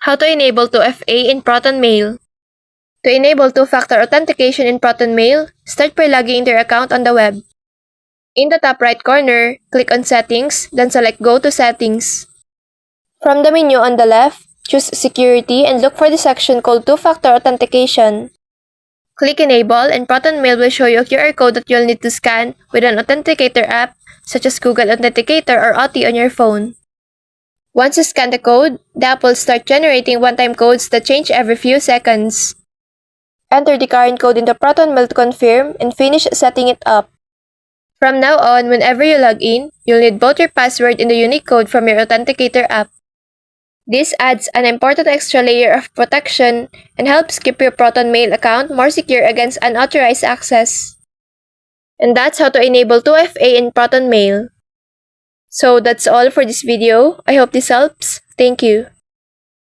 How to enable 2FA in ProtonMail. To enable two-factor authentication in ProtonMail, start by logging into your account on the web. In the top right corner, click on Settings, then select Go to Settings. From the menu on the left, choose Security and look for the section called Two-Factor Authentication. Click Enable and ProtonMail will show you a QR code that you'll need to scan with an authenticator app such as Google Authenticator or Authy on your phone. Once you scan the code, the app will start generating one-time codes that change every few seconds. Enter the current code into ProtonMail to confirm and finish setting it up. From now on, whenever you log in, you'll need both your password and the unique code from your Authenticator app. This adds an important extra layer of protection and helps keep your ProtonMail account more secure against unauthorized access. And that's how to enable 2FA in ProtonMail. So that's all for this video. I hope this helps. Thank you.